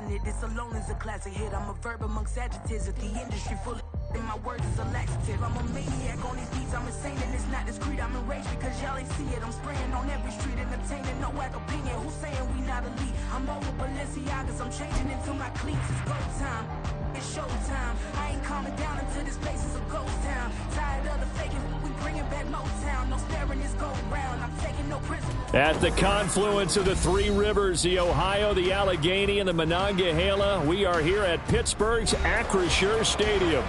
passionate. This alone is a classic hit. I'm a verb amongst adjectives. If the industry full of and my words is a laxative. I'm a maniac on these beats. I'm insane and it's not discreet. I'm enraged because y'all ain't see it. I'm spraying on every street and obtaining no whack opinion. Who's saying we not elite? I'm over Balenciagas. I'm changing into my cleats. It's go time. It's showtime. I ain't calming down until this place is a ghost town. Tired of the faking. We bringing back Motown. No staring this go round. I'm taking no prisoners. At the confluence of the three rivers, the Ohio, the Allegheny, and the Monongahela, we are here at Pittsburgh's Acrisure Stadium.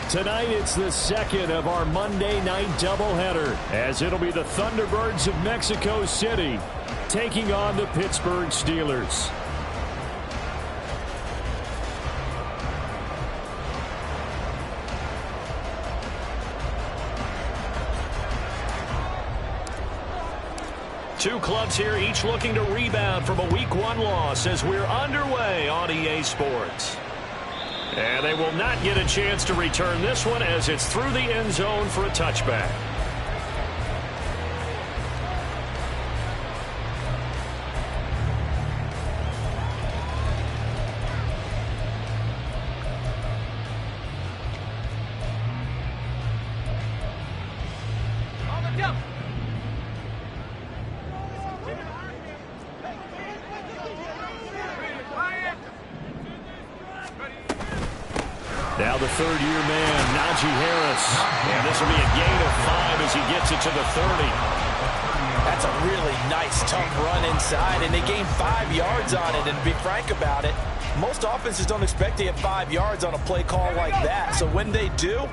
Tonight, it's the second of our Monday night doubleheader, as it'll be the Thunderbirds of Mexico City taking on the Pittsburgh Steelers. Two clubs here, each looking to rebound from a Week 1 loss as we're underway on EA Sports. And they will not get a chance to return this one as it's through the end zone for a touchback. Now the third-year man, Najee Harris. And this will be a gain of 5 as he gets it to the 30. That's a really nice, tough run inside, and they gained 5 yards on it. And to be frank about it, most offenses don't expect to get 5 yards on a play call like that. So when they do,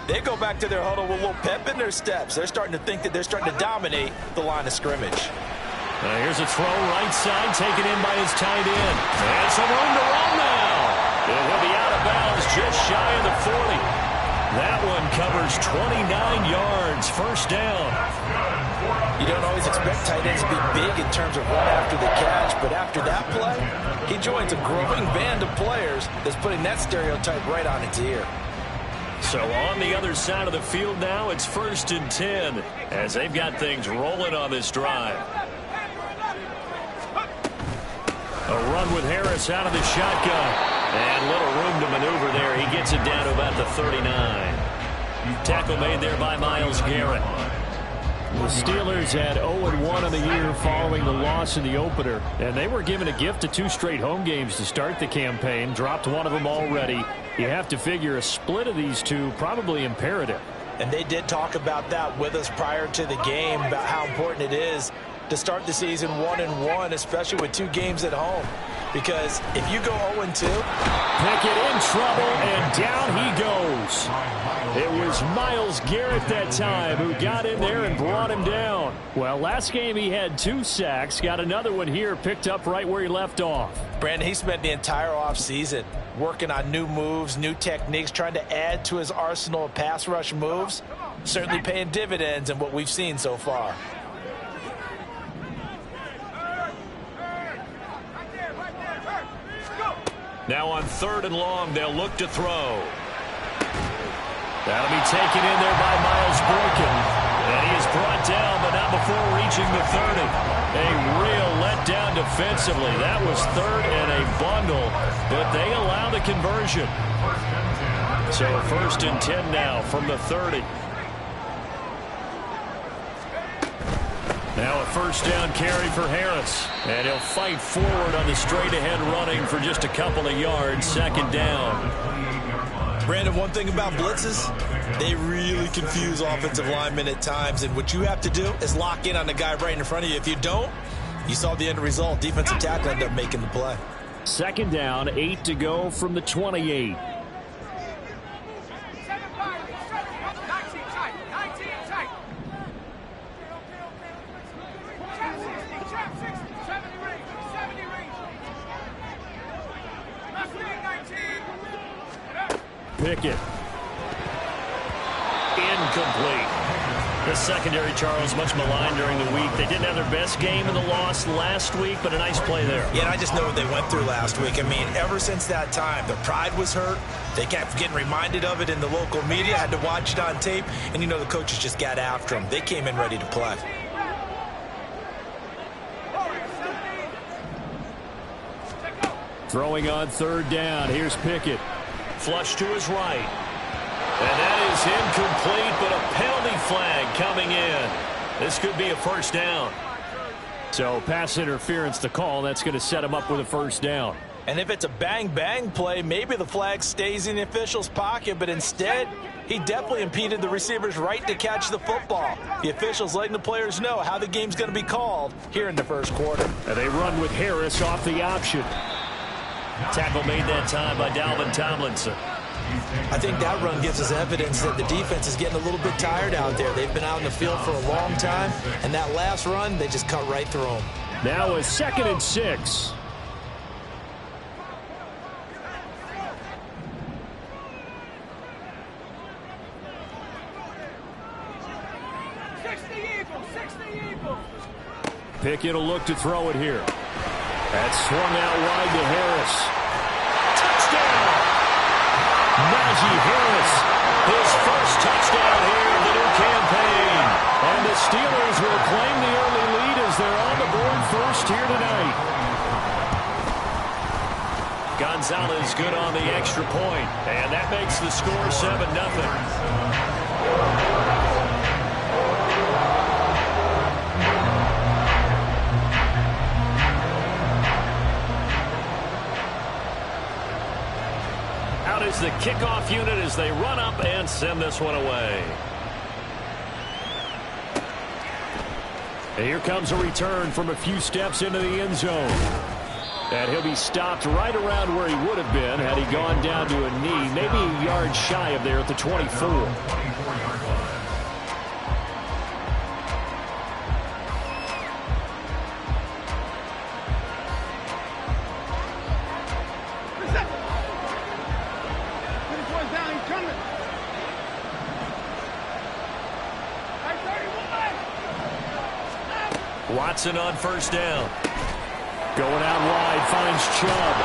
they go back to their huddle with a little pep in their steps. They're starting to think that they're starting to dominate the line of scrimmage. Here's a throw right side, taken in by his tight end. And some room to run now. It will be out of bounds just shy of the 40. That one covers 29 yards, first down. You don't always expect tight ends to be big in terms of run after the catch, but after that play, he joins a growing band of players that's putting that stereotype right on its ear. So on the other side of the field now, it's 1st and 10 as they've got things rolling on this drive. A run with Harris out of the shotgun. And little room to maneuver there. He gets it down to about the 39. Tackle made there by Myles Garrett. The Steelers had 0-1 in the year following the loss in the opener. And they were given a gift of 2 straight home games to start the campaign. Dropped one of them already. You have to figure a split of these two probably imperative. And they did talk about that with us prior to the game, about how important it is to start the season 1-1, especially with 2 games at home. Because if you go 0-2, Pickett in trouble, and down he goes. It was Myles Garrett that time who got in there and brought him down. Well, last game he had 2 sacks. Got another one here, picked up right where he left off. Brandon, he spent the entire offseason working on new moves, new techniques, trying to add to his arsenal of pass rush moves. Certainly paying dividends in what we've seen so far. Now on 3rd and long, they'll look to throw. That'll be taken in there by Miles Boykin. And he is brought down, but not before reaching the 30. A real letdown defensively. That was 3rd and a bundle, but they allow the conversion. So 1st and 10 now from the 30. Now a 1st down carry for Harris. And he'll fight forward on the straight-ahead running for just a couple of yards. 2nd down. Brandon, one thing about blitzes, they really confuse offensive linemen at times. And what you have to do is lock in on the guy right in front of you. If you don't, you saw the end result. Defensive tackle ended up making the play. 2nd down, 8 to go from the 28. Pickett. Incomplete. The secondary, Charles, much maligned during the week. They didn't have their best game in the loss last week, but a nice play there. Yeah, and I just know what they went through last week. I mean, ever since that time, their pride was hurt. They kept getting reminded of it in the local media, had to watch it on tape, and, you know, the coaches just got after them. They came in ready to play. Throwing on third down. Here's Pickett. Flush to his right. And that is incomplete, but a penalty flag coming in. This could be a first down. So pass interference to call. That's going to set him up with a first down. And if it's a bang-bang play, maybe the flag stays in the official's pocket, but instead, he definitely impeded the receiver's right to catch the football. The officials letting the players know how the game's going to be called here in the first quarter. And they run with Harris off the option. Tackle made that time by Dalvin Tomlinson. I think that run gives us evidence that the defense is getting a little bit tired out there. They've been out in the field for a long time, and that last run, they just cut right through them. Now a 2nd and 6. Pickett will look to throw it here. That's swung out wide to Harris. Touchdown! Najee Harris, his first touchdown here in the new campaign. And the Steelers will claim the early lead as they're on the board first here tonight. Gonzalez good on the extra point, and that makes the score 7-0. Is the kickoff unit as they run up and send this one away. And here comes a return from a few steps into the end zone. And he'll be stopped right around where he would have been had he gone down to a knee, maybe a yard shy of there at the 24. Watson on first down. Going out wide, finds Chubb.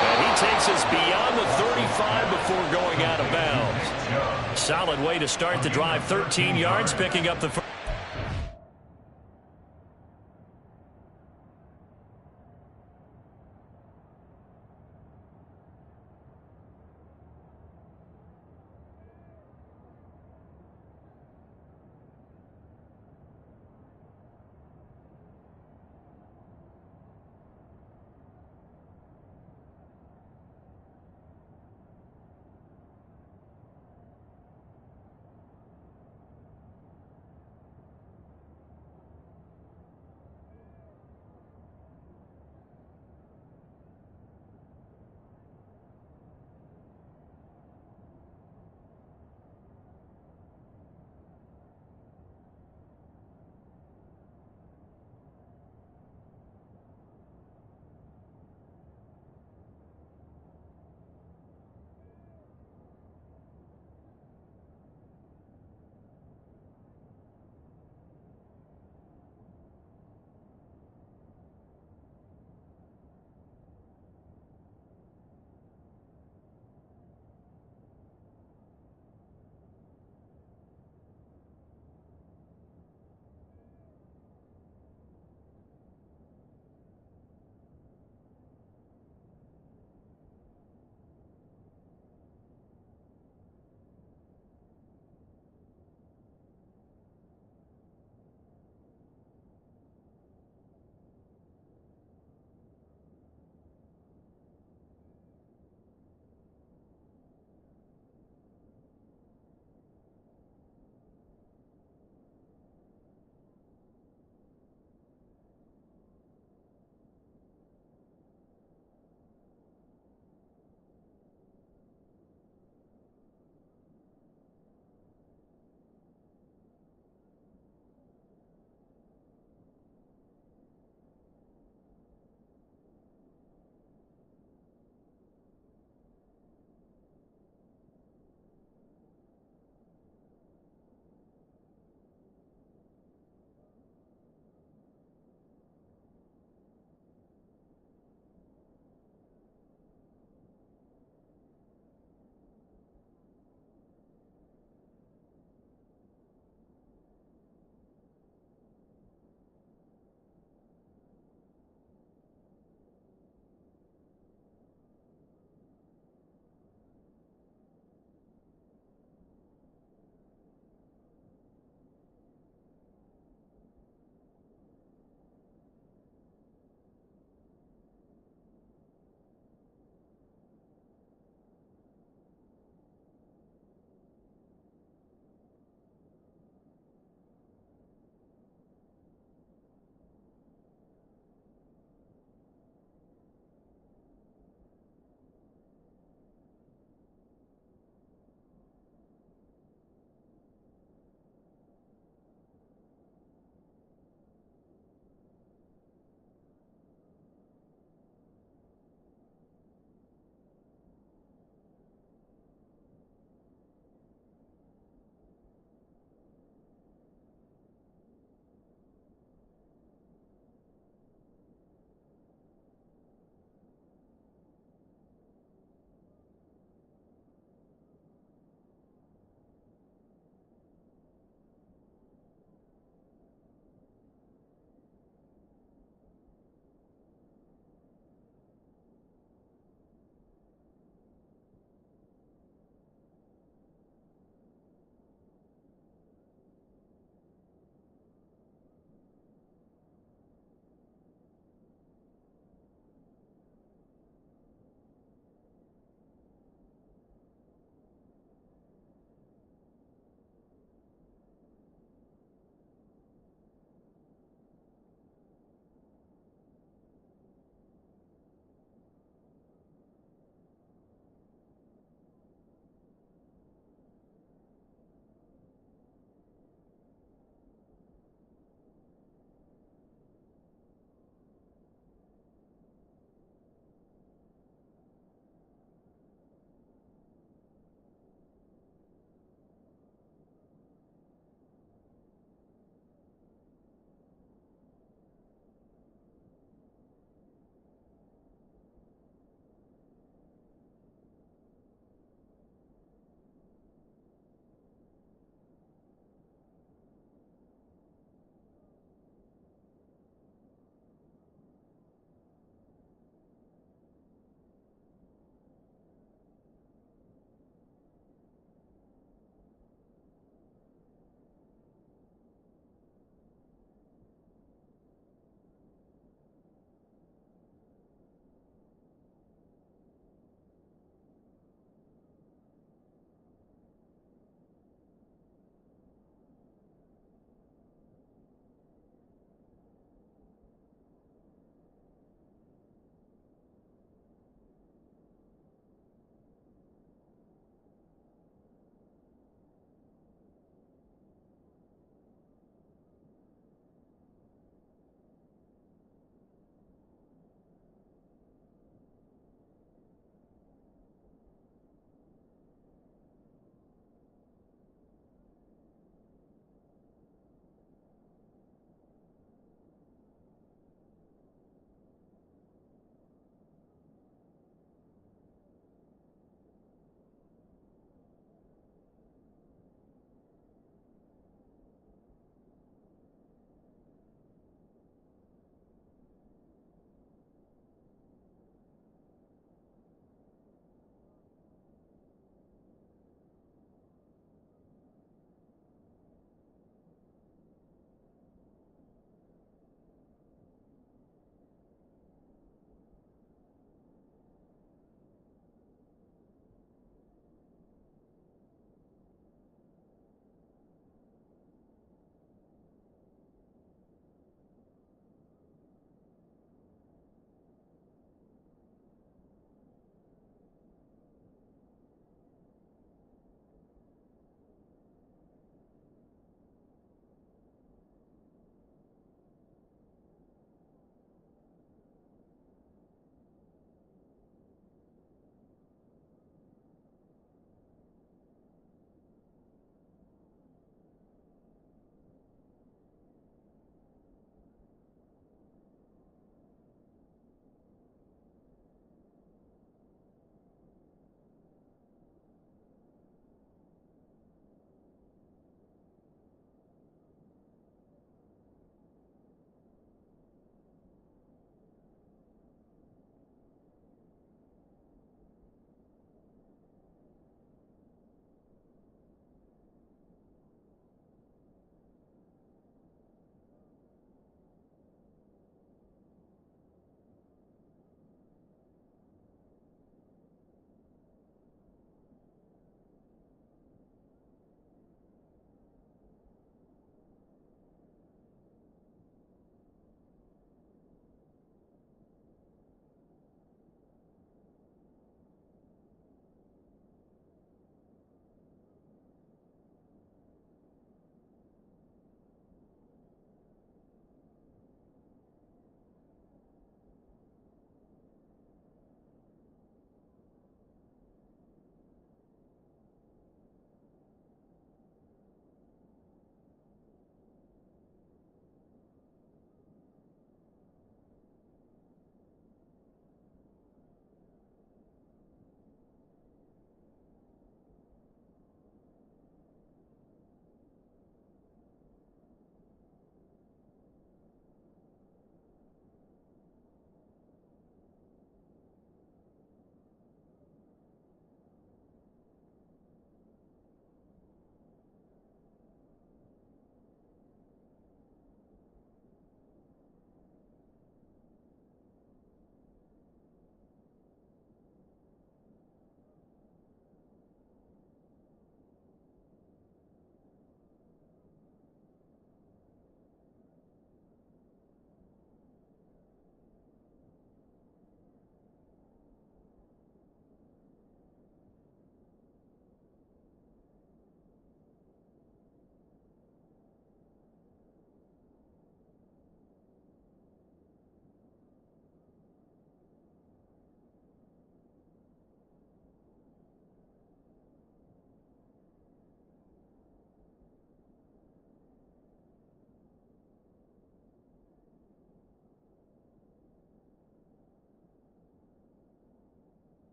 And he takes us beyond the 35 before going out of bounds. Solid way to start the drive. 13 yards, picking up the first.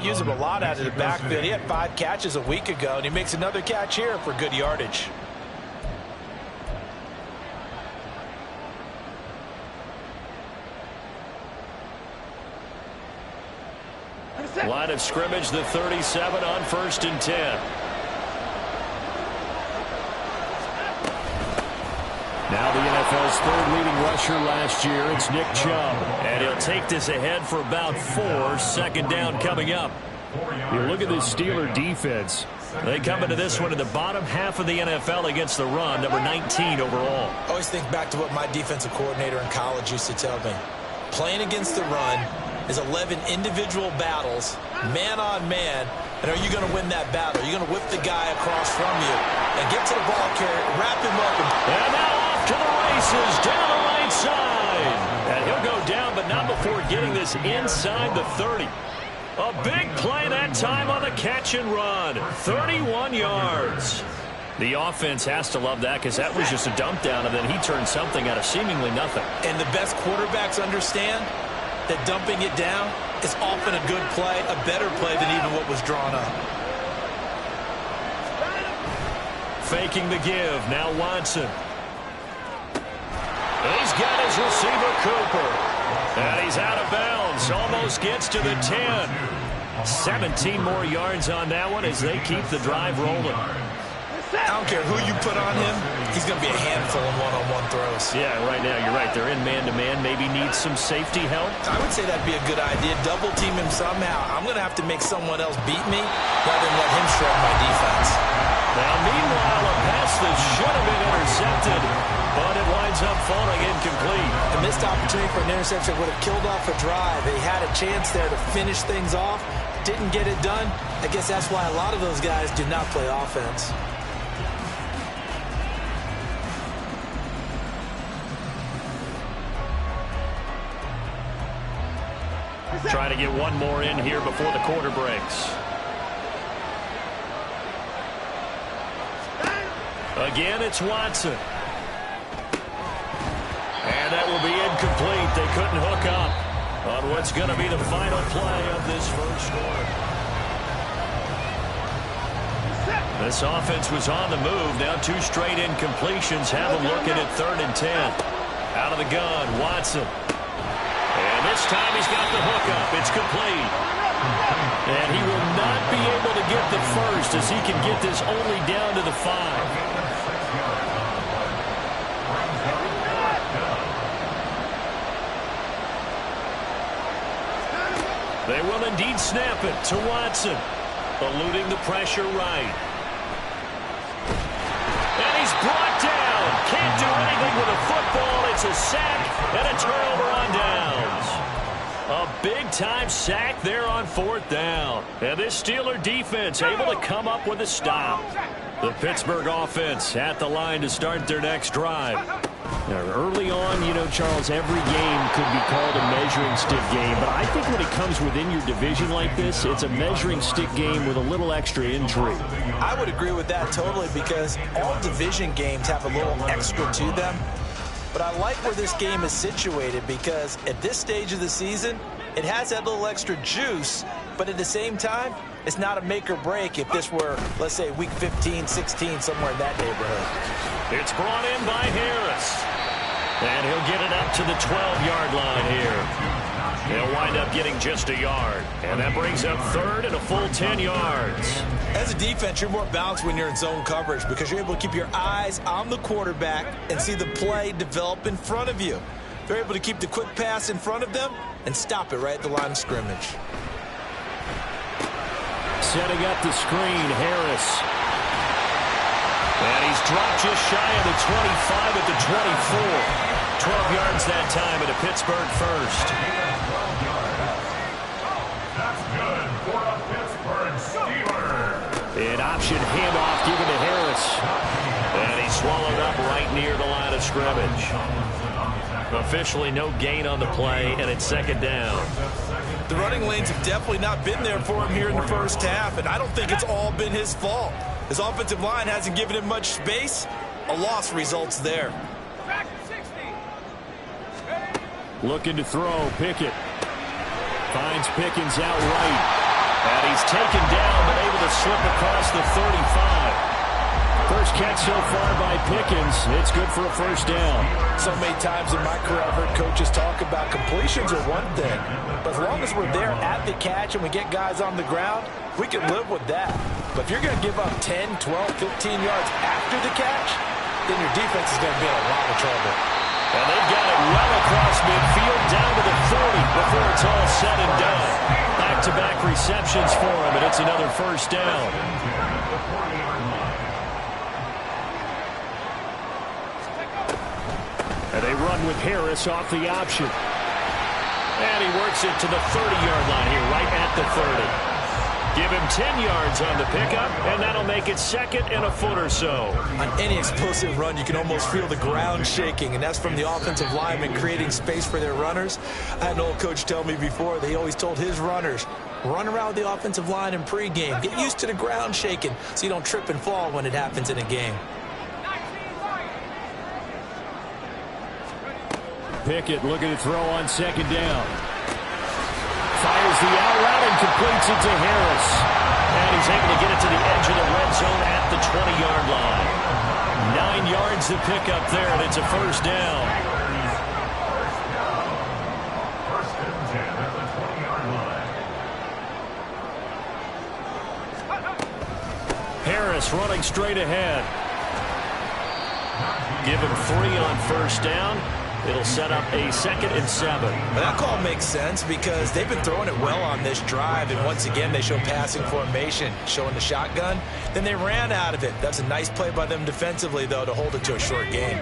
don't use him a lot out of the backfield. He had 5 catches a week ago, and he makes another catch here for good yardage. Line of scrimmage, the 37 on 1st and 10. Now the NFL's 3rd leading rusher last year, it's Nick Chubb. And he'll take this ahead for about 4, 2nd down coming up. You look at this Steeler defense. They come into this one in the bottom half of the NFL against the run, number 19 overall. I always think back to what my defensive coordinator in college used to tell me. Playing against the run is 11 individual battles, man on man, and are you going to win that battle? Are you going to whip the guy across from you and get to the ball carrier, wrap him up, and now off to the races down the right side. And he'll go down, but not before getting this inside the 30. A big play that time on the catch and run. 31 yards. The offense has to love that because that was just a dump down, and then he turned something out of seemingly nothing. And the best quarterbacks understand that dumping it down is often a good play, a better play than even what was drawn up. Faking the give. Now Watson. He's got his receiver, Cooper. And he's out of bounds. Almost gets to the 10. 17 more yards on that one as they keep the drive rolling. I don't care who you put on him. He's going to be a handful in one-on-one throws. Yeah, right now you're right. They're in man-to-man. Maybe needs some safety help. I would say that'd be a good idea. Double team him somehow. I'm going to have to make someone else beat me rather than let him shred my defense. Now, meanwhile, a pass that should have been intercepted, but it winds up falling incomplete. A missed opportunity for an interception would have killed off a drive. They had a chance there to finish things off. Didn't get it done. I guess that's why a lot of those guys do not play offense. Trying to get one more in here before the quarter breaks. Again, it's Watson. And that will be incomplete. They couldn't hook up on what's going to be the final play of this first quarter. This offense was on the move. Now 2 straight incompletions. Have them looking at 3rd and 10. Out of the gun, Watson. And this time he's got the hook up. It's complete. And he will not be able to get the first as he can get this only down to the 5. They will indeed snap it to Watson. Eluding the pressure right. And he's brought down. Can't do anything with a football. It's a sack and a turnover on downs. A big-time sack there on 4th down. And this Steeler defense able to come up with a stop. The Pittsburgh offense at the line to start their next drive. Now, early on, you know, Charles, every game could be called a measuring stick game. But I think when it comes within your division like this, it's a measuring stick game with a little extra intrigue. I would agree with that totally because all division games have a little extra to them. But I like where this game is situated because at this stage of the season, it has that little extra juice. But at the same time, it's not a make or break if this were, let's say, week 15, 16, somewhere in that neighborhood. It's brought in by Harris. And he'll get it up to the 12-yard line here. He'll wind up getting just a yard. And that brings up 3rd and a full 10 yards. As a defense, you're more balanced when you're in zone coverage because you're able to keep your eyes on the quarterback and see the play develop in front of you. They're able to keep the quick pass in front of them and stop it right at the line of scrimmage. Setting up the screen, Harris. And he's dropped just shy of the 25 at the 24. 12 yards that time at a Pittsburgh first. That's good for a Pittsburgh Steeler. An option handoff given to Harris. And he's swallowed up right near the line of scrimmage. Officially no gain on the play, and it's 2nd down. The running lanes have definitely not been there for him here in the first half, and I don't think it's all been his fault. His offensive line hasn't given him much space. A loss results there. Looking to throw, Pickett. Finds Pickens out right. And he's taken down, but able to slip across the 35. First catch so far by Pickens. It's good for a first down. So many times in my career I've heard coaches talk about completions are one thing, but as long as we're there at the catch and we get guys on the ground, we can live with that. But if you're going to give up 10, 12, 15 yards after the catch, then your defense is going to be in a lot of trouble. And they've got it well across midfield, down to the 40 before it's all said and done. Back-to-back receptions for him, and it's another first down. And they run with Harris off the option. And he works it to the 30-yard line here, right at the 30. Give him 10 yards on the pickup, and that'll make it second and a foot or so. On any explosive run, you can almost feel the ground shaking, and that's from the offensive linemen creating space for their runners. I had an old coach tell me before, they always told his runners, run around the offensive line in pregame. Get used to the ground shaking so you don't trip and fall when it happens in a game. Pickett looking to throw on second down. Fires the out route and completes it to Harris. And he's able to get it to the edge of the red zone at the 20-yard line. 9 yards to pick up there, and it's a first down. First and 10 at the 20-yard line. Harris running straight ahead. Give him 3 on first down. It'll set up a 2nd and 7. But that call makes sense because they've been throwing it well on this drive, and once again they show passing formation, showing the shotgun. Then they ran out of it. That's a nice play by them defensively, though, to hold it to a short gain.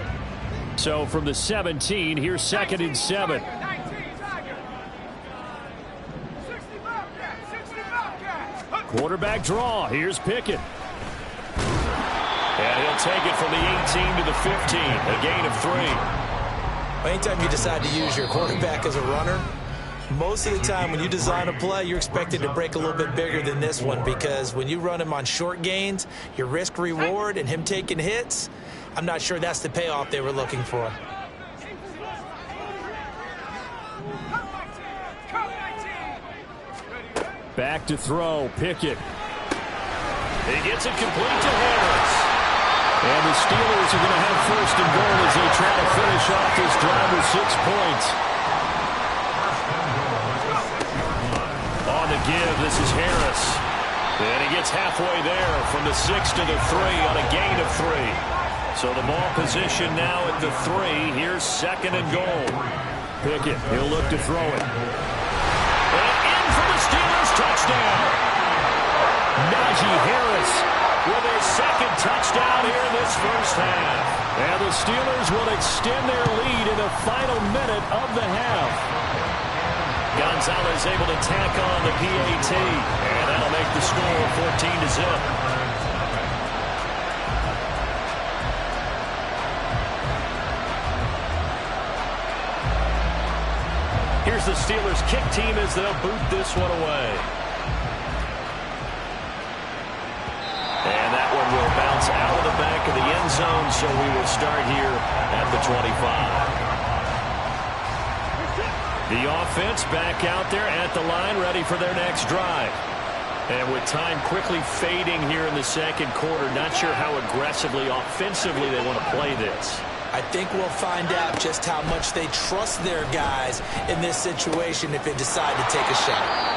So from the 17, here's 2nd and 7. Quarterback draw. Here's Pickett. And he'll take it from the 18 to the 15, a gain of 3. Anytime you decide to use your quarterback as a runner, most of the time when you design a play, you're expected to break a little bit bigger than this one, because when you run him on short gains, your risk-reward and him taking hits, I'm not sure that's the payoff they were looking for. Back to throw, Pickett. He gets it complete to Harris. And the Steelers are going to have first and goal as they try to finish off this drive with 6 points. On the give, this is Harris. And he gets halfway there from the 6 to the 3 on a gain of 3. So the ball position now at the 3. Here's 2nd and goal. Pickett, he'll look to throw it. And in for the Steelers, touchdown. Najee Harris with his 2nd touchdown here in this first half. And the Steelers will extend their lead in the final minute of the half. Gonzalez able to tack on the PAT, and that'll make the score 14-0. Here's the Steelers kick team as they'll boot this one away. And that one will bounce out of the back of the end zone, so we will start here at the 25. The offense back out there at the line, ready for their next drive. And with time quickly fading here in the second quarter, not sure how aggressively, offensively they want to play this. I think we'll find out just how much they trust their guys in this situation if they decide to take a shot.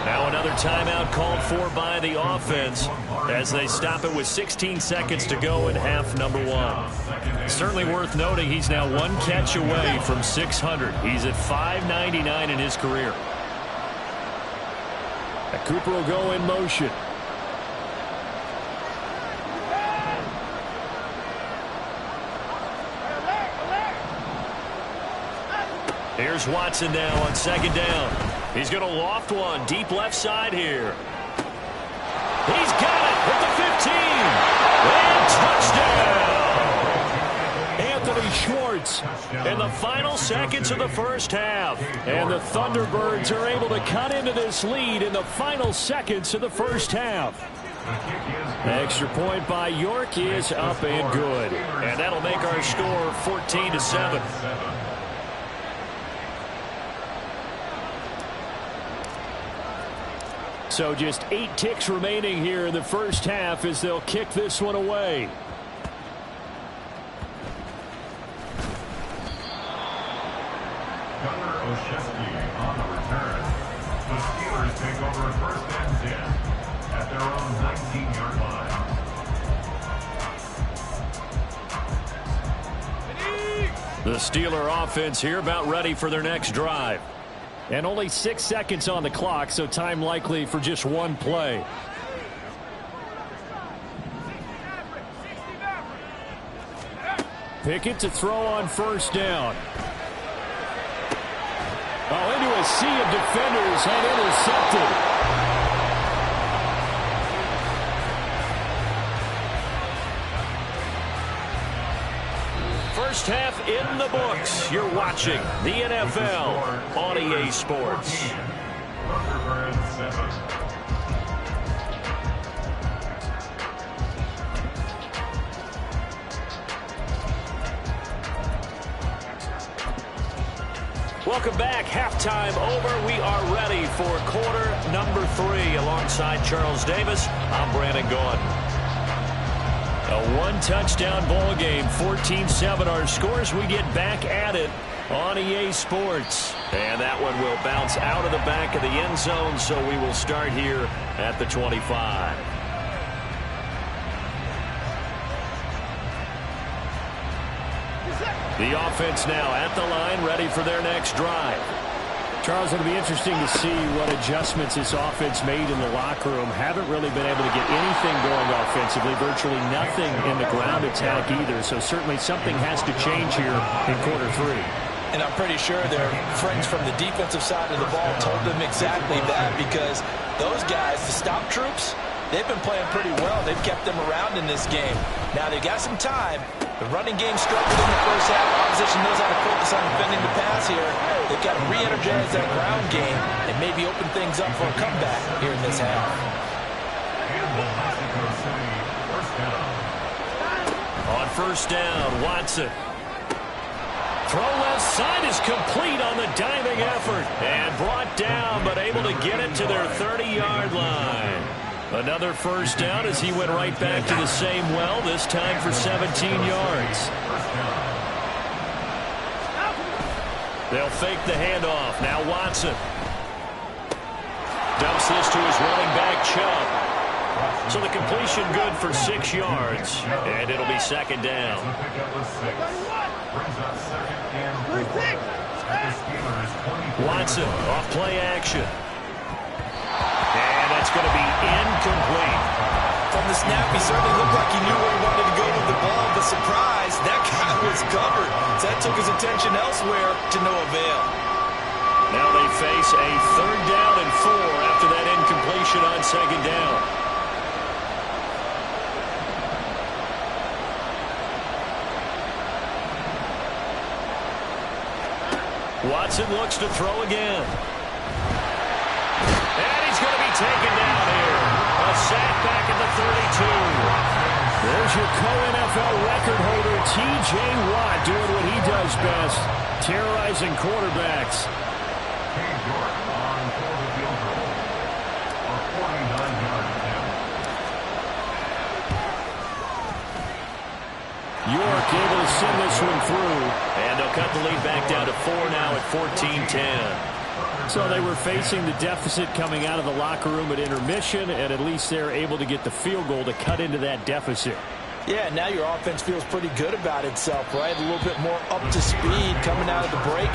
Now another timeout called for by the offense as they stop it with 16 seconds to go in half number 1. Certainly worth noting he's now 1 catch away from 600. He's at 599 in his career. And Cooper will go in motion. Here's Watson now on 2nd down. He's going to loft one deep left side here. He's got it at the 15. And touchdown! Anthony Schwartz in the final seconds of the first half. And the Thunderbirds are able to cut into this lead in the final seconds of the first half. Extra point by York is up and good. And that'll make our score 14-7. So just 8 ticks remaining here in the first half as they'll kick this one away. On the return, the Steelers take over first and 10 at their own 19-yard line. The Steeler offense here about ready for their next drive. And only 6 seconds on the clock, so time likely for just one play. Pickett to throw on first down. Oh, into a sea of defenders and intercepted. First half in the books. You're watching the NFL on EA Sports. Welcome back. Halftime over. We are ready for quarter number 3. Alongside Charles Davis, I'm Brandon Gordon. A one-touchdown ball game, 14-7 our scores. We get back at it on EA Sports. And that one will bounce out of the back of the end zone, so we will start here at the 25. The offense now at the line, ready for their next drive. Charles, it'll be interesting to see what adjustments this offense made in the locker room. Haven't really been able to get anything going offensively, virtually nothing in the ground attack either. So certainly something has to change here in quarter 3. And I'm pretty sure their friends from the defensive side of the ball told them exactly that, because those guys, the stop troops, they've been playing pretty well. They've kept them around in this game. Now they've got some time. The running game struggled in the first half. Opposition knows how to focus on defending the pass here. They've got to re-energize that ground game and maybe open things up for a comeback here in this half. On first down, Watson. Throw left side is complete on the diving effort. And brought down, but able to get it to their 30-yard line. Another first down as he went right back to the same well, this time for 17 yards. They'll fake the handoff. Now Watson. Dumps this to his running back, Chubb. So the completion good for 6 yards. And it'll be second down. Watson off play action. And that's going to be incomplete. From the snap, he certainly looked like he knew where he wanted to go with the ball, but surprise, that guy was covered. So that took his attention elsewhere to no avail. Now they face a 3rd down and 4 after that incompletion on second down. Watson looks to throw again. And he's going to be taken down here. A sack back at the 32. There's your co-NFL record holder, T.J. Watt, doing what he does best, terrorizing quarterbacks. York able to send this one through, and they'll cut the lead back down to 4 now at 14-10. So they were facing the deficit coming out of the locker room at intermission, and at least they're able to get the field goal to cut into that deficit. Yeah, now your offense feels pretty good about itself, right? A little bit more up to speed coming out of the break.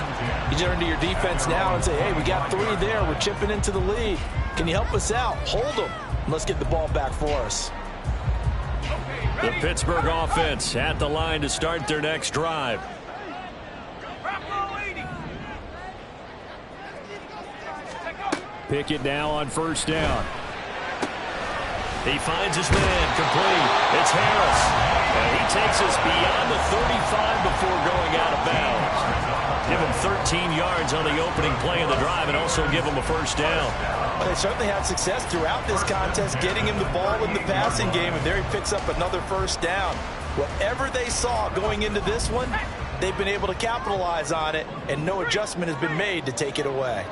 You turn to your defense now and say, hey, we got 3 there. We're chipping into the lead. Can you help us out? Hold them. Let's get the ball back for us. The Pittsburgh offense at the line to start their next drive. Pickett now on first down. He finds his man, complete. It's Harris. And he takes us beyond the 35 before going out of bounds. Give him 13 yards on the opening play of the drive and also give him a first down. Well, they certainly had success throughout this contest getting him the ball in the passing game, and there he picks up another first down. Whatever they saw going into this one, they've been able to capitalize on it, and no adjustment has been made to take it away.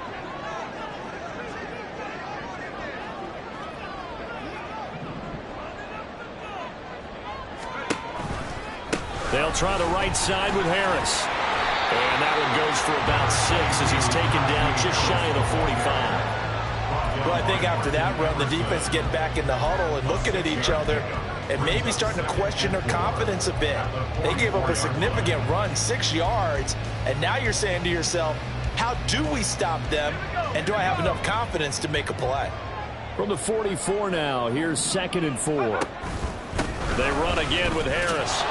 try the right side with Harris. And that one goes for about 6 as he's taken down just shy of the 45. Well, I think after that run, the defense getting back in the huddle and looking at each other and maybe starting to question their confidence a bit. They gave up a significant run, 6 yards, and now you're saying to yourself, how do we stop them, and do I have enough confidence to make a play? From the 44 now, here's 2nd and 4. They run again with Harris.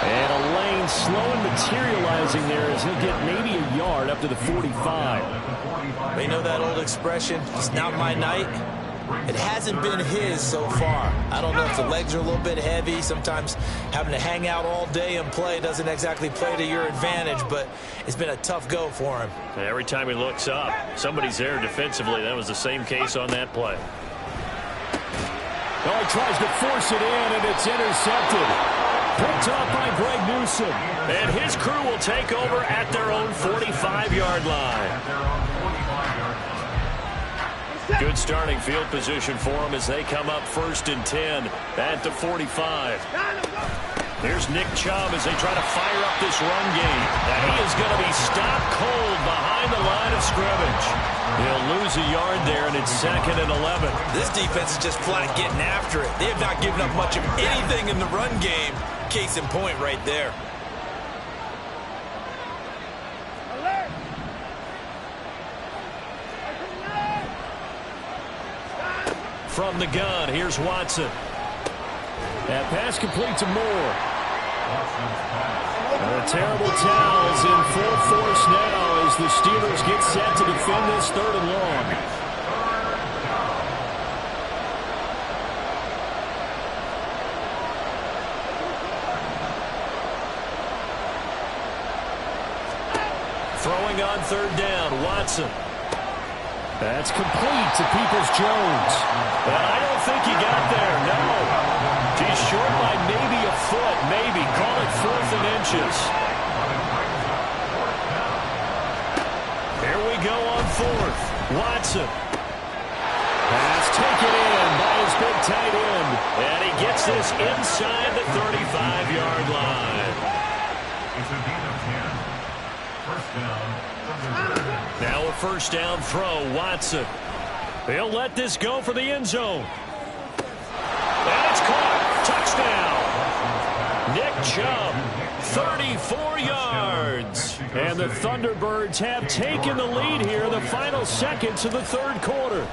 And a lane slow and materializing there as he'll get maybe a yard up to the 45. They know that old expression, it's not my night. It hasn't been his so far. I don't know if the legs are a little bit heavy. Sometimes having to hang out all day and play doesn't exactly play to your advantage, but it's been a tough go for him. Every time he looks up, somebody's there defensively. That was the same case on that play. Oh, he tries to force it in, and it's intercepted. Picked off by Greg Newsom. And his crew will take over at their own 45-yard line. Good starting field position for them as they come up 1st and 10 at the 45. Here's Nick Chubb as they try to fire up this run game. Now he is going to be stopped cold behind the line of scrimmage. He'll lose a yard there, and it's 2nd and 11. This defense is just flat getting after it. They have not given up much of anything in the run game. Case in point right there. From the gun, here's Watson. That pass complete to Moore. The terrible towels in full force now as the Steelers get set to defend this 3rd and long. Throwing on 3rd down, Watson. That's complete to Peoples-Jones. Well, I don't think he got there, no. He's short by maybe a foot, maybe. Call it 4th and inches. Here we go on 4th. Watson. Pass taken in by his big tight end. And he gets this inside the 35-yard line. It's a gain of 10. First down. Now a 1st down throw, Watson. He'll let this go for the end zone. And it's caught. Touchdown. Nick Chubb, 34 yards. And the Thunderbirds have taken the lead here, the final seconds of the 3rd quarter.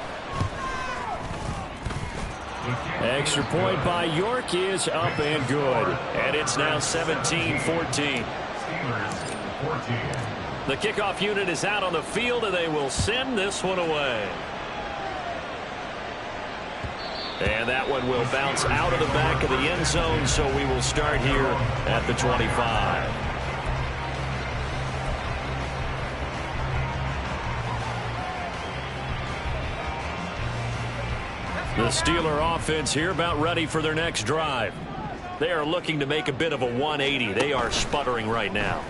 Extra point by York is up and good. And it's now 17-14. The kickoff unit is out on the field, and they will send this one away. And that one will bounce out of the back of the end zone, so we will start here at the 25. The Steeler offense here about ready for their next drive. They are looking to make a bit of a 180. They are sputtering right now.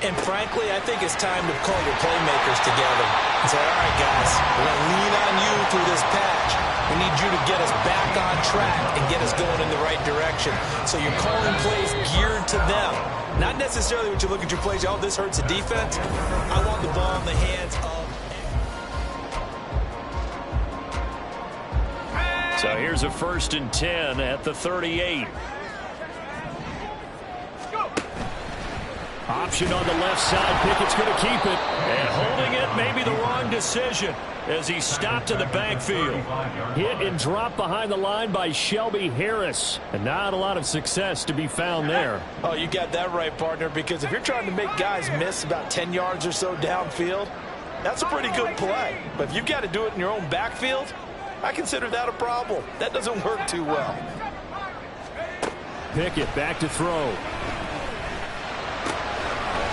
And frankly, I think it's time to call your playmakers together and say, all right, guys, we're going to lean on you through this patch. We need you to get us back on track and get us going in the right direction. So you're calling plays geared to them. Not necessarily when you look at your plays, oh, this hurts the defense. I want the ball in the hands of... So here's a 1st and 10 at the 38. Option on the left side. Pickett's going to keep it. And holding it may be the wrong decision as he stopped in the backfield. Hit and drop behind the line by Shelby Harris. And not a lot of success to be found there. Oh, you got that right, partner, because if you're trying to make guys miss about 10 yards or so downfield, that's a pretty good play. But if you've got to do it in your own backfield, I consider that a problem. That doesn't work too well. Pickett back to throw.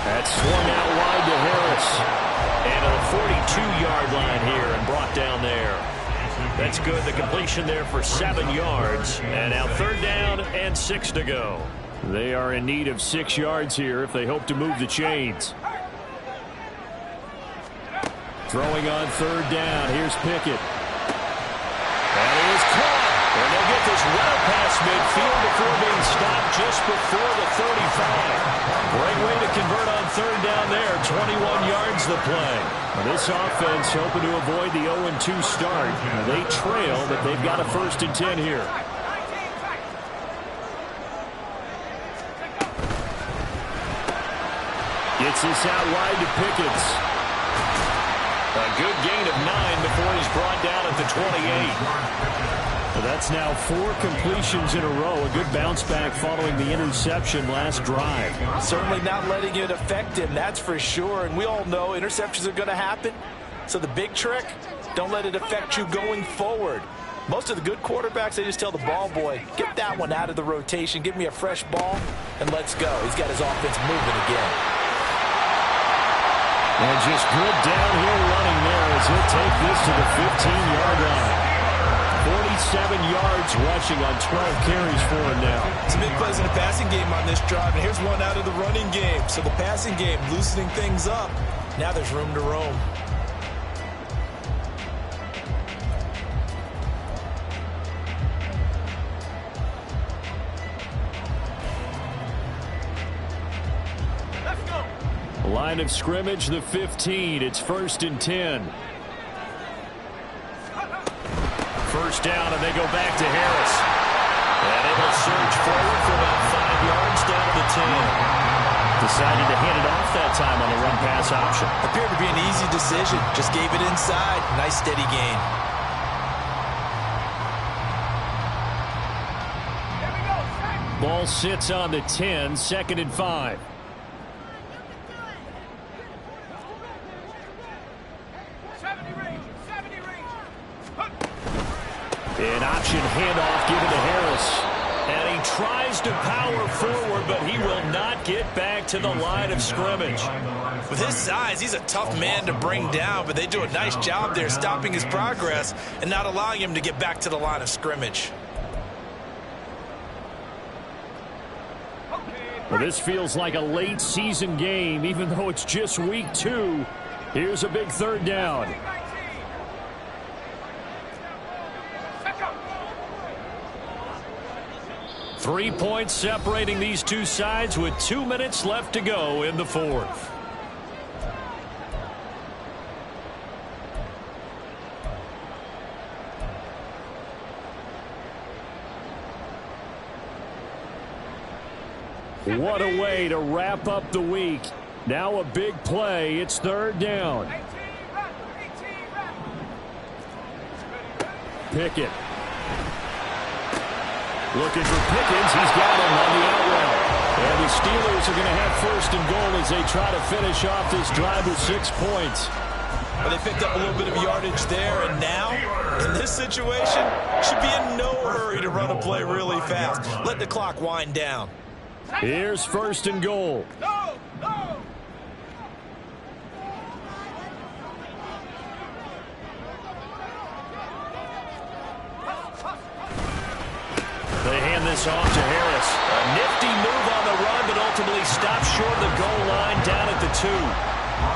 That's swung out wide to Harris. And to the 42-yard line here and brought down there. That's good. The completion there for 7 yards. And now 3rd down and 6 to go. They are in need of 6 yards here if they hope to move the chains. Throwing on 3rd down. Here's Pickett. That is caught. And they'll get this well past midfield before being stopped just before the 35. Great way to convert on third down there. 21 yards the play. This offense hoping to avoid the 0-2 start. They trail, but they've got a 1st and 10 here. Gets this out wide to Pickens. A good gain of 9 before he's brought down at the 28. Well, that's now 4 completions in a row. A good bounce back following the interception last drive. Certainly not letting it affect him, that's for sure. And we all know interceptions are going to happen. So the big trick, don't let it affect you going forward. Most of the good quarterbacks, they just tell the ball boy, get that one out of the rotation, give me a fresh ball, and let's go. He's got his offense moving again. And just good downhill running there as he'll take this to the 15-yard line. 47 yards rushing on 12 carries for him now. Some big plays in the passing game on this drive, and here's one out of the running game. So the passing game loosening things up. Now there's room to roam. Line of scrimmage, the 15. It's 1st and 10. First down, and they go back to Harris. And it will surge forward for about 5 yards down to the 10. Decided to hand it off that time on the run-pass option. Appeared to be an easy decision. Just gave it inside. Nice steady gain. Ball sits on the 10, 2nd and 5. An option handoff given to Harris. And he tries to power forward, but he will not get back to the line of scrimmage. With his size, he's a tough man to bring down, but they do a nice job there stopping his progress and not allowing him to get back to the line of scrimmage. Well, this feels like a late season game, even though it's just week 2. Here's a big 3rd down. 3 points separating these two sides with 2 minutes left to go in the 4th. What a way to wrap up the week. Now a big play. It's 3rd down. Pickett. Looking for Pickens. He's got him on the out route. And the Steelers are going to have 1st and goal as they try to finish off this drive with 6 points. Well, they picked up a little bit of yardage there, and now, in this situation, should be in no hurry to run a play really fast. Let the clock wind down. Here's 1st and goal. They hand this off to Harris. A nifty move on the run, but ultimately stopped short of the goal line down at the 2.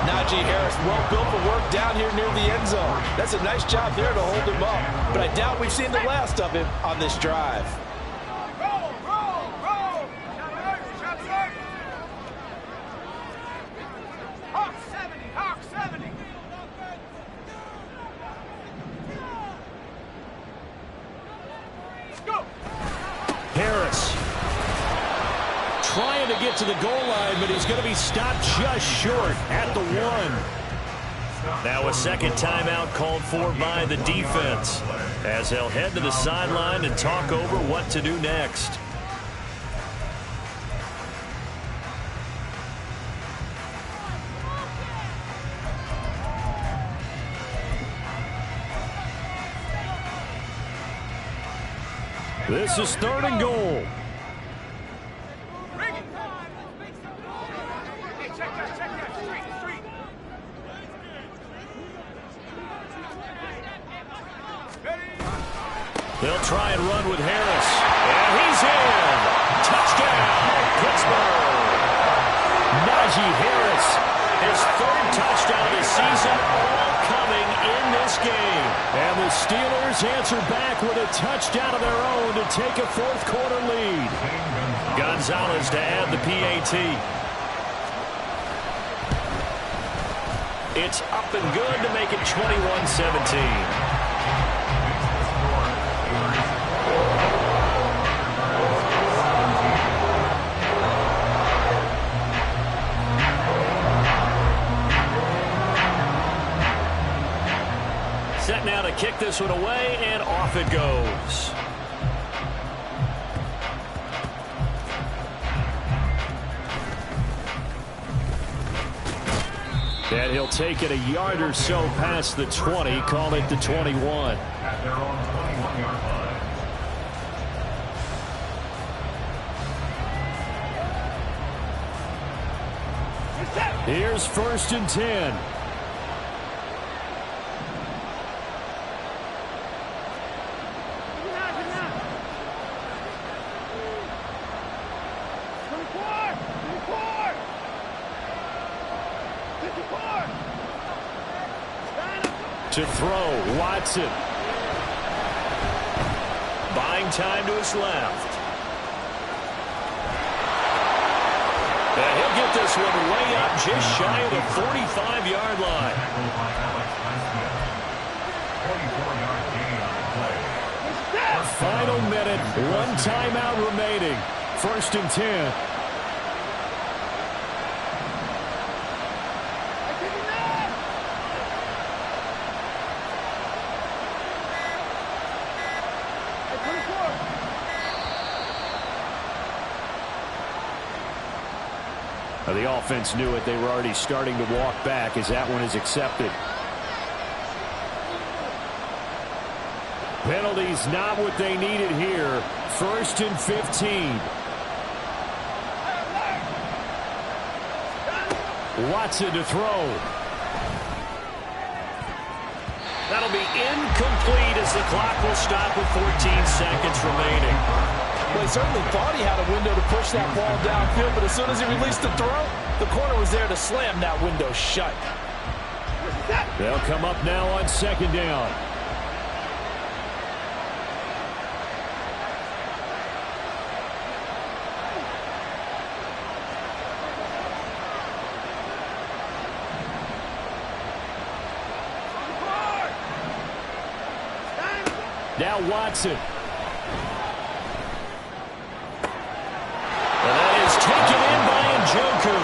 Najee Harris, well built for work down here near the end zone. That's a nice job there to hold him up. But I doubt we've seen the last of him on this drive. Harris trying to get to the goal line, but he's going to be stopped just short at the 1. Now a second timeout called for by the defense as they'll head to the sideline and talk over what to do next. This is 3rd and goal. They'll try and run with Harris. And he's in. Touchdown, Pittsburgh. Najee Harris His third touchdown of the season, all coming in this game. And the Steelers answer back with a touchdown of their own to take a fourth-quarter lead. Gonzalez to add the PAT. It's up and good to make it 21-17. Set now to kick this one away, and off it goes. And he'll take it a yard or so past the 20, call it the 21. At their own 21-yard line. Here's 1st and 10. To throw, Watson. Buying time to his left. And he'll get this one way up just shy of the 45-yard line. Tackled by Alex Highsmith. 44-yard gain on the play. Final minute, one timeout remaining. 1st and 10. The offense knew it. They were already starting to walk back as that one is accepted. Penalties not what they needed here. 1st and 15. Watson to throw. That'll be incomplete as the clock will stop with 14 seconds remaining. Well, he certainly thought he had a window to push that ball downfield, but as soon as he released the throw, the corner was there to slam that window shut. They'll come up now on 2nd down. Now Watson. And that is taken in by Njoku.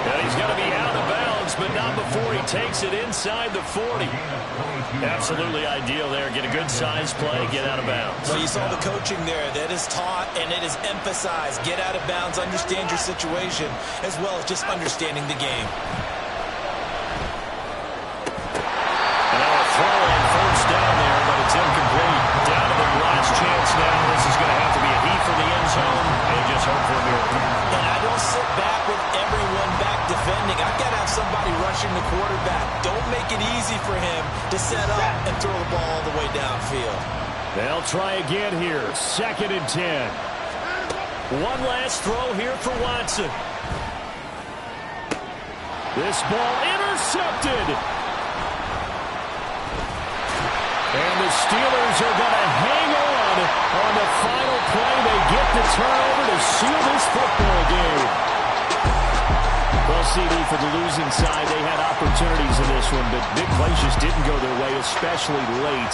And he's going to be out of bounds, but not before he takes it inside the 40. Absolutely ideal there. Get a good size play, get out of bounds. Well, you saw the coaching there. That is taught and it is emphasized. Get out of bounds, understand your situation, as well as just understanding the game. And now a throw on 1st down there, but it's incomplete. Down to their last chance now. This is going to have to be a heat for the end zone, and just hope for a miracle. And I don't sit back with everyone back defending. I've got to have somebody rushing the quarterback. Don't make it easy for him to set up and throw the ball all the way downfield. They'll try again here. 2nd and 10. One last throw here for Watson. This ball intercepted. And the Steelers are going to hang on the final play. They get the turnover to seal this football game. Well, CD, for the losing side, they had opportunities in this one, but big plays just didn't go their way, especially late,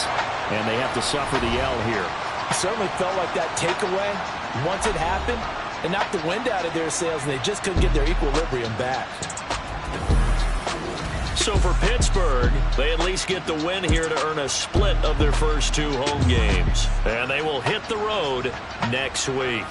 and they have to suffer the L here. It certainly felt like that takeaway, once it happened, it knocked the wind out of their sails, and they just couldn't get their equilibrium back. So for Pittsburgh, they at least get the win here to earn a split of their first 2 home games. And they will hit the road next week.